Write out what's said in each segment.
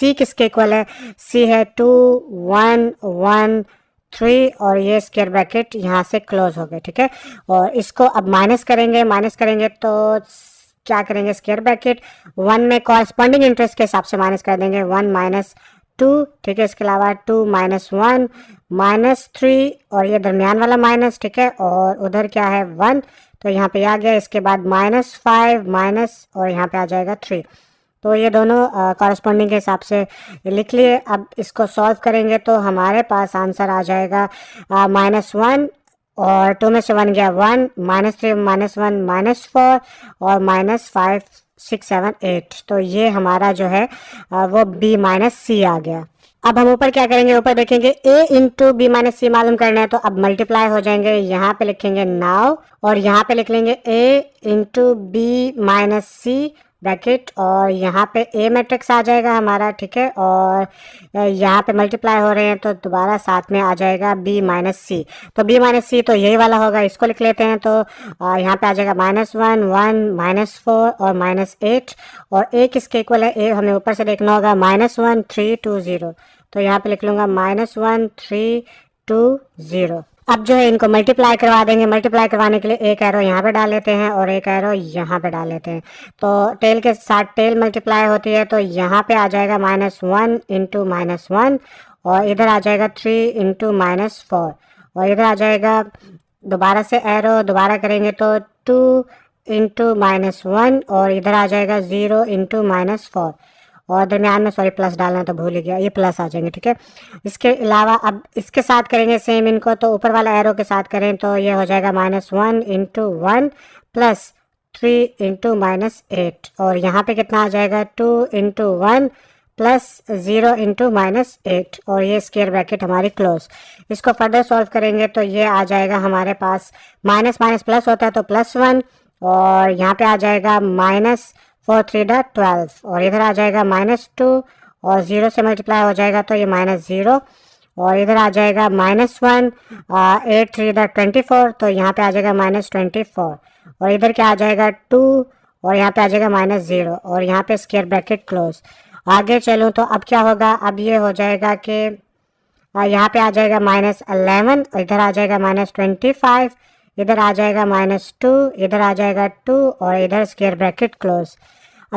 सी किसके इक्वल है, सी है 2 1 1 3 और ये स्क्वायर ब्रैकेट यहाँ से क्लोज हो गए, ठीक है। और इसको अब माइनस करेंगे तो क्या करेंगे, स्क्वायर ब्रैकेट 1 में कॉरस्पॉन्डिंग इंटरेस्ट के हिसाब से माइनस कर देंगे, 1 माइनस 2, ठीक है। इसके अलावा 2 माइनस 1 माइनस 3 और ये दरमियान वाला माइनस, ठीक है। और उधर क्या है 1, तो यहाँ पे आ गया। इसके बाद माइनस 5 माइनस और यहाँ पे आ जाएगा 3। तो ये दोनों कॉरस्पॉन्डिंग के हिसाब से लिख लिए। अब इसको सॉल्व करेंगे तो हमारे पास आंसर आ जाएगा -1 और 2 में से 1 गया 1, -3 -1 -4 और -5 6 7 8। तो ये हमारा जो है वो B माइनस सी आ गया। अब हम ऊपर क्या करेंगे, ऊपर देखेंगे A इंटू बी माइनस सी मालूम करना है, तो अब मल्टीप्लाई हो जाएंगे। यहाँ पे लिखेंगे नाउ और यहाँ पे लिख लेंगे A into B minus C bracket और यहाँ पे A मैट्रिक्स आ जाएगा हमारा, ठीक है। और यहाँ पे मल्टीप्लाई हो रहे हैं तो दोबारा साथ में आ जाएगा B माइनस सी। तो B माइनस सी तो यही वाला होगा, इसको लिख लेते हैं। तो यहाँ पे आ जाएगा -1 1 -4 और -8 और A किसके इक्वल है, A हमें ऊपर से देखना होगा, -1 3 2 0। तो यहाँ पे लिख लूँगा -1 3 2 0। अब जो है इनको मल्टीप्लाई करवा देंगे। मल्टीप्लाई करवाने के लिए एक एरो यहाँ पे डाल लेते हैं और एक एरो यहाँ पे डाल लेते हैं। तो टेल के साथ टेल मल्टीप्लाई होती है, तो यहाँ पे आ जाएगा -1 इंटू -1 और इधर आ जाएगा 3 इंटू -4 और इधर आ जाएगा दोबारा से एरो, दोबारा करेंगे तो 2 इंटू -1 और इधर आ जाएगा 0 इंटू -4 और दरमियान में सॉरी प्लस डालना तो भूल ही गया, ये प्लस आ जाएंगे, ठीक है। इसके अलावा अब इसके साथ करेंगे सेम इनको, तो ऊपर वाला एरो के साथ करें तो ये हो जाएगा -1 इंटू 1 प्लस 3 इंटू -8 और यहाँ पे कितना आ जाएगा 2 इंटू 1 प्लस 0 इंटू -8 और ये स्क्वायर ब्रैकेट हमारी क्लोज। इसको फर्दर सॉल्व करेंगे तो ये आ जाएगा हमारे पास माइनस माइनस प्लस होता है तो +1 और यहाँ पे आ जाएगा -4 3 12 और इधर आ जाएगा -2 और 0 से मल्टीप्लाई हो जाएगा तो ये -0 और इधर आ जाएगा -1 8 3 24 तो यहाँ पे आ जाएगा -24 और इधर क्या आ जाएगा 2 और यहाँ पे आ जाएगा -0 और यहाँ पे स्क्वायर ब्रैकेट क्लोज। आगे चलूँ तो अब क्या होगा, अब ये हो जाएगा कि यहाँ पे आ जाएगा -11 और इधर आ जाएगा -25, इधर आ जाएगा -2, इधर आ जाएगा 2 और इधर स्क्वायर ब्रैकेट क्लोज।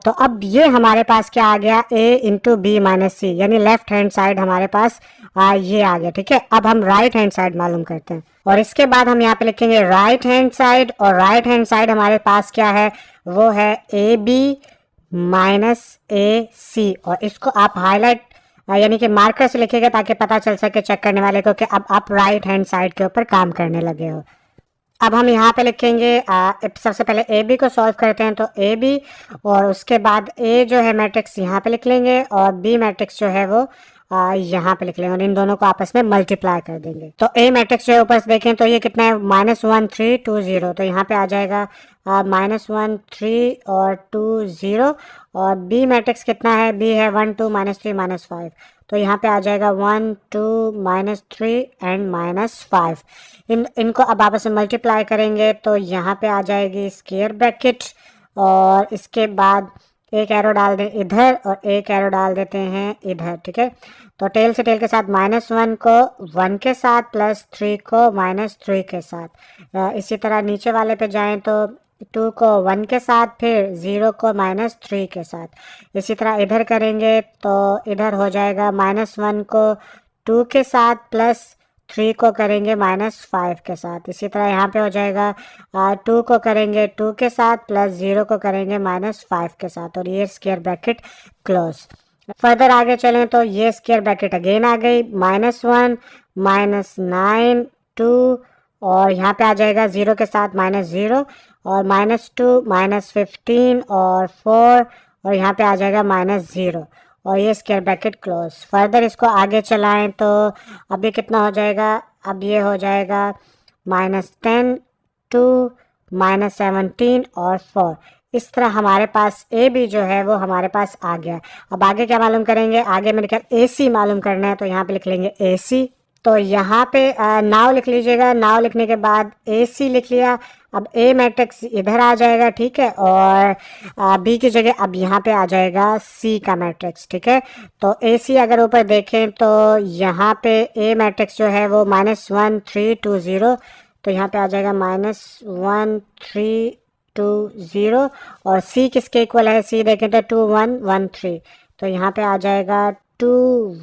तो अब ये हमारे पास क्या आ गया, A इंटू बी माइनस सी, यानी लेफ्ट हैंड साइड हमारे पास ये आ गया, ठीक है। अब हम राइट हैंड साइड मालूम करते हैं और इसके बाद हम यहाँ पे लिखेंगे राइट हैंड साइड और राइट हैंड साइड हमारे पास क्या है, वो है AB माइनस AC और इसको आप हाईलाइट यानी कि मार्कर से लिखिएगा ताकि पता चल सके चेक करने वाले को कि अब आप राइट हैंड साइड के ऊपर काम करने लगे हो। अब हम यहाँ पे लिखेंगे सबसे पहले AB को सॉल्व करते हैं तो AB और उसके बाद A जो है मैट्रिक्स यहाँ पे लिख लेंगे और B मैट्रिक्स जो है वो यहाँ पे लिख लेंगे और इन दोनों को आपस में मल्टीप्लाई कर देंगे। तो A मैट्रिक्स जो है ऊपर से देखें तो ये कितना है, -1 3 2 0 तो यहाँ पे आ जाएगा -1 3 और 2 0 और B मैट्रिक्स कितना है, B है 1 2 -3 -5 तो यहाँ पे आ जाएगा 1 2 -3 एंड -5। इनको अब आपस में मल्टीप्लाई करेंगे तो यहाँ पे आ जाएगी स्क्वायर ब्रैकेट और इसके बाद एक एरो डाल दें इधर और एक एरो डाल देते हैं इधर, ठीक है। तो टेल से टेल के साथ -1 को 1 के साथ +3 को -3 के साथ। इसी तरह नीचे वाले पे जाएं तो 2 को 1 के साथ, फिर 0 को -3 के साथ। इसी तरह इधर करेंगे तो इधर हो जाएगा -1 को 2 के साथ +3 को करेंगे -5 के साथ। इसी तरह यहाँ पे हो जाएगा 2 को करेंगे 2 के साथ +0 को करेंगे -5 के साथ और ये स्क्वायर ब्रैकेट क्लोज। फर्दर आगे चलें तो ये स्क्वायर ब्रैकेट अगेन आ गई, -1 -9 2 और यहाँ पे आ जाएगा 0 के साथ -0 और -2 -15 और 4 और यहाँ पे आ जाएगा -0 और ये स्क्वायर ब्रैकेट क्लोज। फर्दर इसको आगे चलाएं तो अब ये कितना हो जाएगा, अब ये हो जाएगा -10 2 -17 और 4। इस तरह हमारे पास AB जो है वो हमारे पास आ गया। अब आगे क्या मालूम करेंगे, आगे मेरे ख्याल AC मालूम करना है तो यहाँ पे लिख लेंगे AC तो यहाँ पे नाव लिख लीजिएगा, नाव लिखने के बाद ए सी लिख लिया। अब ए मैट्रिक्स इधर आ जाएगा, ठीक है, और बी की जगह अब यहाँ पे आ जाएगा सी का मैट्रिक्स, ठीक है। तो ए सी अगर ऊपर देखें तो यहाँ पे ए मैट्रिक्स जो है वो -1 3 2 0, तो यहाँ पे आ जाएगा -1 3 2 0, और सी किसके इक्वल है, सी देखें तो 2 1 1 3, तो यहाँ पे आ जाएगा 2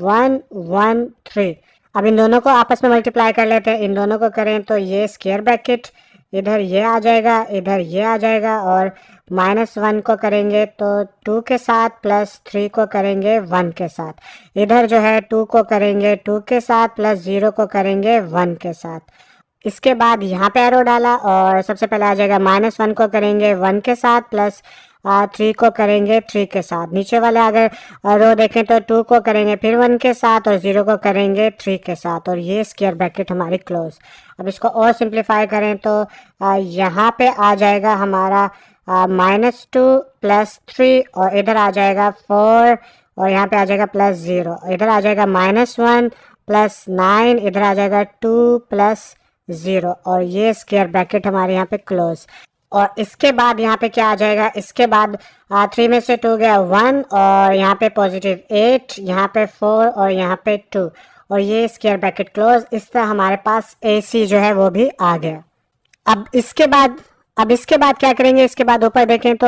1 1 3। अब इन दोनों को आपस में मल्टीप्लाई कर लेते हैं, इन दोनों को करें तो ये स्क्वायर ब्रैकेट इधर ये आ जाएगा, इधर ये आ जाएगा, और -1 को करेंगे तो 2 के साथ, +3 को करेंगे 1 के साथ, इधर जो है 2 को करेंगे 2 के साथ, +0 को करेंगे 1 के साथ। इसके बाद यहाँ पे एरो डाला और सबसे पहले आ जाएगा -1 को करेंगे 1 के साथ, +3 को करेंगे 3 के साथ। नीचे वाले अगर रो देखें तो 2 को करेंगे फिर 1 के साथ और 0 को करेंगे 3 के साथ, और ये स्क्वायर ब्रैकेट हमारी क्लोज। अब इसको और सिंप्लीफाई करें तो यहाँ पे आ जाएगा हमारा -2 +3, और इधर आ जाएगा 4, और यहाँ पे आ जाएगा +0, इधर आ जाएगा -1 +9, इधर आ जाएगा 2 +0, और ये स्क्वायर ब्रैकेट हमारे यहाँ पे क्लोज। और इसके बाद यहाँ पे क्या आ जाएगा, इसके बाद 3 में से 2 गया 1, और यहाँ पे +8, यहाँ पे 4, और यहाँ पे 2, और ये स्क्वायर ब्रैकेट क्लोज। इस तरह हमारे पास ए सी जो है वो भी आ गया। अब इसके बाद क्या करेंगे, इसके बाद ऊपर देखें तो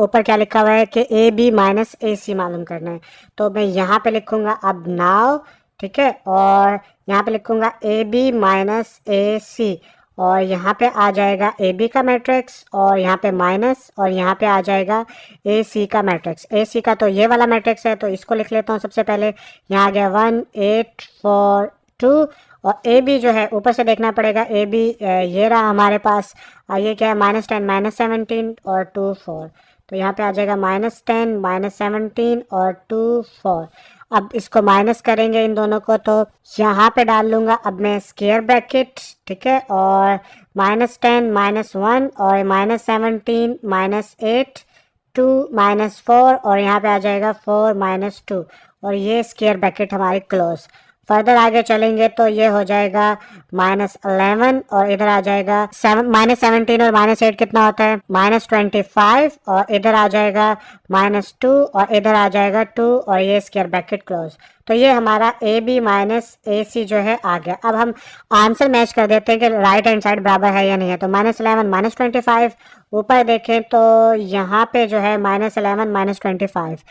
ऊपर क्या लिखा हुआ है कि ए बी माइनस ए सी मालूम करना है, तो मैं यहाँ पे लिखूंगा अब नाउ, ठीक है, और यहाँ पे लिखूंगा ए बी माइनस ए सी, और यहाँ पे आ जाएगा ए बी का मैट्रिक्स, और यहाँ पे माइनस, और यहाँ पे आ जाएगा ए सी का मैट्रिक्स। ए सी का तो ये वाला मैट्रिक्स है, तो इसको लिख लेता हूँ सबसे पहले। यहाँ आ गया 1 8 4 2, और ए बी जो है ऊपर से देखना पड़ेगा, ए बी ये रहा हमारे पास, ये क्या है -10 -17 और 2 4, तो यहाँ पे आ जाएगा -10 -17 और 2 4। अब इसको माइनस करेंगे इन दोनों को, तो यहाँ पे डाल लूँगा अब मैं स्क्वायर ब्रैकेट, ठीक है, और -10 -1 और -17 -8 2 -4, और यहाँ पे आ जाएगा 4 -2, और ये स्क्वायर ब्रैकेट हमारी क्लोज। फर्दर आगे चलेंगे तो ये हो जाएगा -11, और इधर आ जाएगा -17 और -8 कितना होता है -25, और इधर आ जाएगा -2, और इधर आ जाएगा 2, और ये स्क्वायर ब्रैकेट क्लोज। तो ये हमारा ए बी माइनस ए सी जो है आ गया। अब हम आंसर मैच कर देते हैं कि राइट हैंड साइड बराबर है या नहीं है। तो -11 -25, ऊपर देखें तो यहाँ पे जो है -11 -25,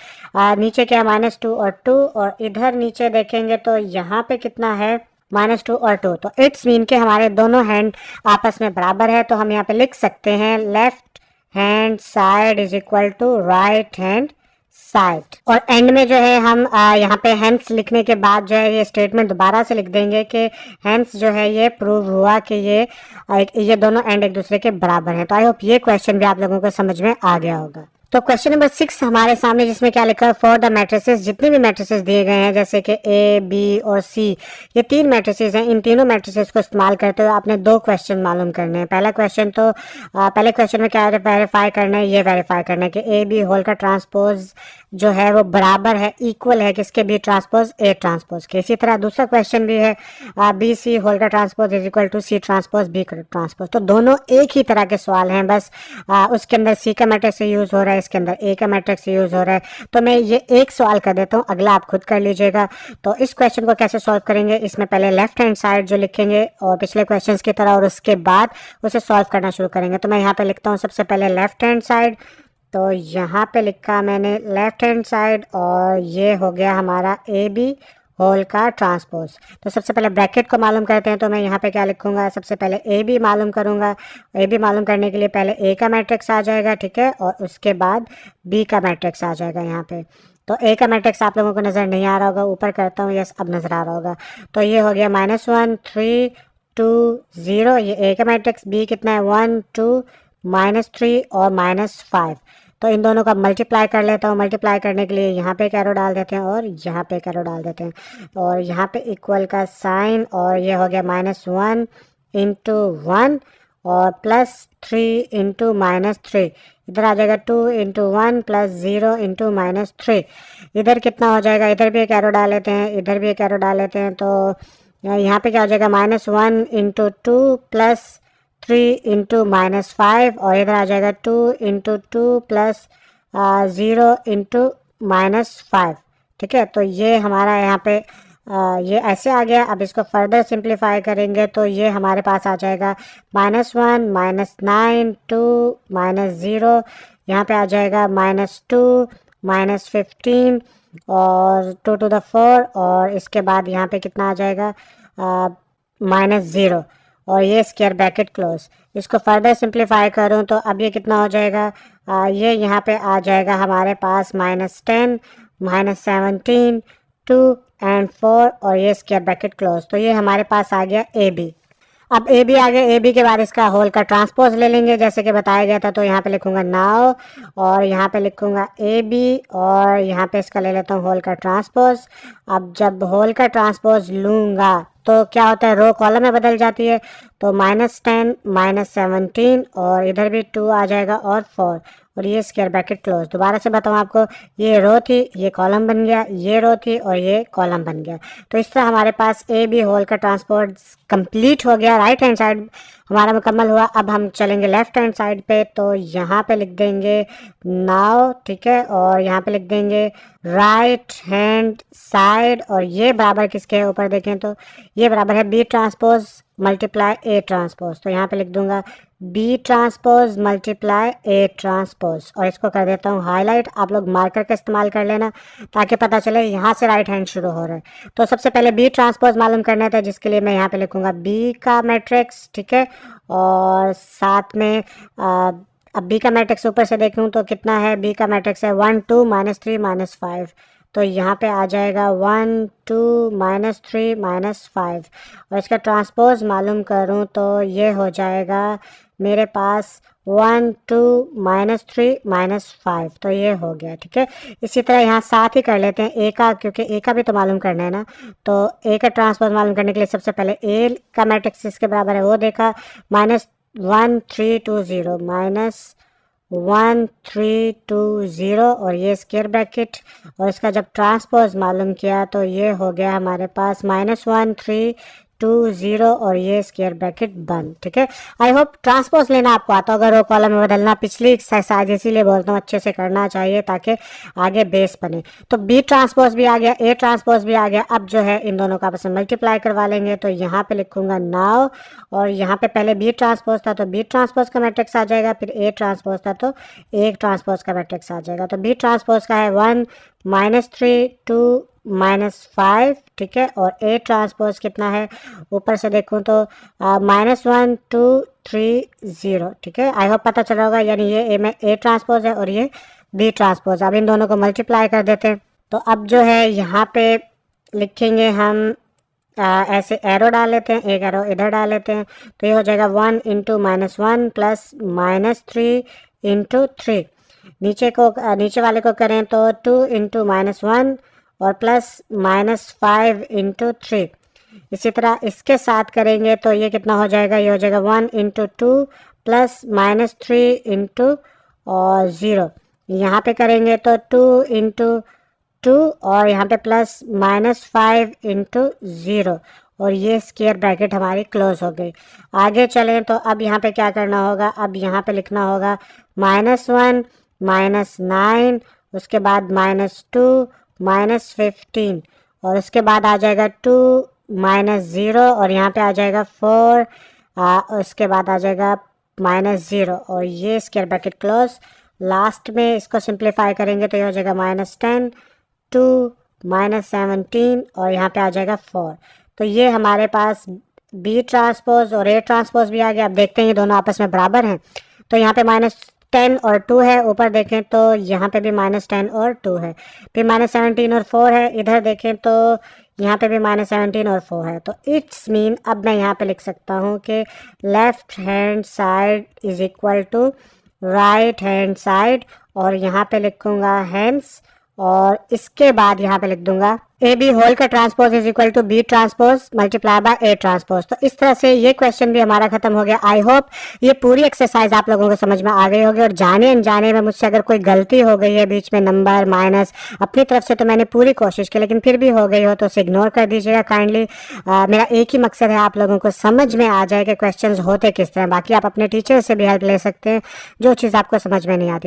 नीचे क्या है -2 और 2, और इधर नीचे देखेंगे तो यहाँ पे कितना है -2 और 2, तो इट्स मीन के हमारे दोनों हैंड आपस में बराबर है। तो हम यहाँ पे लिख सकते हैं left hand side is equal to right hand side. और एंड में जो है हम यहाँ पे हेंस लिखने के बाद जो है ये स्टेटमेंट दोबारा से लिख देंगे कि हेंस जो है ये प्रूव हुआ कि ये दोनों एंड एक दूसरे के बराबर हैं। तो आई होप ये क्वेश्चन भी आप लोगों को समझ में आ गया होगा। तो क्वेश्चन नंबर 6 हमारे सामने, जिसमें क्या लिखा है, फॉर द मैट्रिसेस, जितने भी मैट्रिसेस दिए गए हैं जैसे कि ए बी और सी, ये 3 मैट्रिसेस हैं, इन तीनों मैट्रिसेस को इस्तेमाल करते हुए आपने 2 क्वेश्चन मालूम करने हैं। पहला क्वेश्चन तो पहले क्वेश्चन में क्या वेरीफाई करना है, ये वेरीफाई करना है कि ए बी होल का ट्रांसपोज जो है वो बराबर है, इक्वल है किसके, बी ट्रांसपोज ए ट्रांसपोज के। इसी तरह दूसरा क्वेश्चन भी है बी सी होल का transpose is equal to C transpose B transpose. तो दोनों एक ही तरह के सवाल हैं, बस उसके अंदर सी का मैट्रिक्स यूज हो रहा है, इसके अंदर ए का मैट्रिक्स यूज हो रहा है। तो मैं ये एक सवाल कर देता हूँ, अगला आप खुद कर लीजिएगा। तो इस क्वेश्चन को कैसे सॉल्व करेंगे, इसमें पहले लेफ्ट हैंड साइड जो लिखेंगे और पिछले क्वेश्चन की तरह, और उसके बाद उसे सॉल्व करना शुरू करेंगे। तो मैं यहाँ पे लिखता हूँ सबसे पहले लेफ्ट हैंड साइड, तो यहाँ पे लिखा मैंने लेफ्ट हैंड साइड, और ये हो गया हमारा ए बी होल का ट्रांसपोज। तो सबसे पहले ब्रैकेट को मालूम करते हैं, तो मैं यहाँ पे क्या लिखूंगा, सबसे पहले ए बी मालूम करूंगा। ए बी मालूम करने के लिए पहले ए का मैट्रिक्स आ जाएगा, ठीक है, और उसके बाद बी का मैट्रिक्स आ जाएगा यहाँ पे। तो ए का मैट्रिक्स आप लोगों को नज़र नहीं आ रहा होगा, ऊपर करता हूँ, यस अब नज़र आ रहा होगा। तो ये हो गया -1 3 2 0, ये ए का मैट्रिक्स। बी कितना है 1 2 -3 और -5। तो इन दोनों का मल्टीप्लाई कर लेता हूँ। मल्टीप्लाई करने के लिए यहाँ पे एक एरो डाल देते हैं और यहाँ पे एक एरो डाल देते हैं, और यहाँ पे इक्वल का साइन, और ये हो गया -1 इंटू 1 और +3 इंटू -3, इधर आ जाएगा 2 इंटू 1 +0 इंटू -3। इधर कितना हो जाएगा, इधर भी एक एरो डाल लेते हैं, इधर भी एक एरो डाल लेते हैं। तो यहाँ पे क्या हो जाएगा -1 इंटू 2 प्लस 3 इंटू -5 और इधर आ जाएगा 2 इंटू 2 प्लस 0 इंटू -5। ठीक है, तो ये हमारा यहाँ पे ये ऐसे आ गया। अब इसको फर्दर सिंप्लीफाई करेंगे तो ये हमारे पास आ जाएगा -1 -9 2 -0, यहाँ पे आ जाएगा -2 -15 और 2 टू द 4 और इसके बाद यहाँ पे कितना आ जाएगा -0 और ये स्क्वायर ब्रैकेट क्लोज। इसको फर्दर सिंप्लीफाई करूँ तो अब ये कितना हो जाएगा, ये यहाँ पे आ जाएगा हमारे पास -10 -17 2 एंड 4 और ये स्क्वायर ब्रैकेट क्लोज। तो ये हमारे पास आ गया ए बी। अब ए बी आ गया, ए बी के बाद इसका होल का ट्रांसपोज ले लेंगे जैसे कि बताया गया था। तो यहाँ पे लिखूंगा नाउ और यहाँ पे लिखूंगा ए बी और यहाँ पे इसका ले लेता हूँ होल का ट्रांसपोज। अब जब होल का ट्रांसपोज लूँगा तो क्या होता है, रो कॉलम में बदल जाती है। तो -10 -17 और इधर भी 2 आ जाएगा और 4 और ये स्क्वायर ब्रैकेट क्लोज। दोबारा से बताऊँ आपको, ये रो थी, ये कॉलम बन गया, ये रो थी और ये कॉलम बन गया। तो इस तरह हमारे पास ए बी होल का ट्रांसपोज कंप्लीट हो गया। राइट हैंड साइड हमारा मुकम्मल हुआ। अब हम चलेंगे लेफ्ट हैंड साइड पे। तो यहाँ पे लिख देंगे नाउ, ठीक है, और यहाँ पे लिख देंगे राइट हैंड साइड और ये बराबर किसके ऊपर देखें तो ये बराबर है B transpose multiply A transpose. तो यहाँ पे लिख दूंगा B transpose multiply A transpose और इसको कर देता हूँ हाईलाइट। आप लोग मार्कर का इस्तेमाल कर लेना ताकि पता चले यहाँ से राइट हैंड शुरू हो रहा है। तो सबसे पहले बी ट्रांसपोज मालूम करना था, जिसके लिए मैं यहाँ पे लिखूंगा बी का मैट्रिक्स, ठीक है, और साथ में अब बी का मैट्रिक्स ऊपर से देखूँ तो कितना है, बी का मैट्रिक्स है 1 2 -3 -5। तो यहाँ पे आ जाएगा 1 2 -3 -5 और इसका ट्रांसपोज मालूम करूँ तो ये हो जाएगा मेरे पास 1 2 -3 -5। तो ये हो गया, ठीक है। इसी तरह यहाँ साथ ही कर लेते हैं ए का, क्योंकि ए का भी तो मालूम करना है ना। तो ए का ट्रांसपोज मालूम करने के लिए सबसे पहले ए का मैट्रिक्स इसके बराबर है वो देखा, -1 3 2 0 -1 3 2 0 और ये स्क्वायर ब्रैकेट और इसका जब ट्रांसपोज मालूम किया तो ये हो गया हमारे पास -1 3 2 0 और ये स्क्वायर ब्रैकेट बंद, ठीक है। आई होप ट्रांसपोज लेना आपको आता होगा, रो कॉलम में बदलना। पिछली एक्सरसाइज इसीलिए बोलता हूँ अच्छे से करना चाहिए ताकि आगे बेस बने। तो बी ट्रांसपोज भी आ गया, ए ट्रांसपोज भी आ गया। अब जो है इन दोनों का आपस में मल्टीप्लाई करवा लेंगे। तो यहाँ पे लिखूंगा नाउ और यहाँ पे पहले बी ट्रांसपोज था तो बी ट्रांसपोज का मैट्रिक्स आ जाएगा, फिर ए ट्रांसपोज था तो ए ट्रांसपोज का मैट्रिक्स आ जाएगा। तो बी ट्रांसपोज का है 1 -3 2 -5, ठीक है, और ए ट्रांसपोज कितना है ऊपर से देखूं तो -1 2 3 0, ठीक है। आई होप पता चला होगा, यानी ये ए में ए ट्रांसपोज है और ये बी ट्रांसपोज। अब इन दोनों को मल्टीप्लाई कर देते हैं। तो अब जो है यहाँ पे लिखेंगे हम ऐसे एरो डाल लेते हैं, एक एरो इधर डाल लेते हैं। तो ये हो जाएगा 1 इंटू -1 प्लस -3 इंटू 3। नीचे वाले को करें तो 2 इंटू -1 और प्लस -5 इंटू 3। इसी तरह इसके साथ करेंगे तो ये कितना हो जाएगा, ये हो जाएगा 1 इंटू 2 प्लस -3 इंटू और 0। यहाँ पे करेंगे तो 2 इंटू 2 और यहाँ पे प्लस -5 इंटू 0 और ये स्क्वायर ब्रैकेट हमारी क्लोज हो गई। आगे चलें तो अब यहाँ पे क्या करना होगा, अब यहाँ पे लिखना होगा -1 -9 उसके बाद -2 -15 और उसके बाद आ जाएगा 2 -0 और यहाँ पे आ जाएगा 4 उसके बाद आ जाएगा -0 और ये स्क्वायर ब्रैकेट क्लोज। लास्ट में इसको सिंप्लीफाई करेंगे तो ये हो जाएगा -10 2 -17 और यहाँ पे आ जाएगा 4। तो ये हमारे पास बी ट्रांसपोज और ए ट्रांसपोज भी आ गया। अब देखते हैं ये दोनों आपस में बराबर हैं। तो यहाँ पे -10 और 2 है, ऊपर देखें तो यहाँ पे भी -10 और 2 है, फिर -17 और 4 है। इधर देखें तो यहाँ पे भी -17 और 4 है। तो इट्स मीन अब मैं यहाँ पे लिख सकता हूँ कि left hand side is equal to right hand side और यहाँ पे लिखूँगा हैंस और इसके बाद यहाँ पे लिख दूँगा ए बी होल का transpose is equal to B transpose multiply by A transpose. तो इस तरह से ये क्वेश्चन भी हमारा खत्म हो गया। आई होप ये पूरी एक्सरसाइज आप लोगों को समझ में आ गई होगी, और जाने अनजाने में मुझसे अगर कोई गलती हो गई है बीच में नंबर माइनस, अपनी तरफ से तो मैंने पूरी कोशिश की, लेकिन फिर भी हो गई हो तो उसे इग्नोर कर दीजिएगा काइंडली। मेरा एक ही मकसद है आप लोगों को समझ में आ जाए कि क्वेश्चन होते किस तरह। बाकी आप अपने टीचर से भी हेल्प ले सकते हैं जो चीज़ आपको समझ में नहीं आती।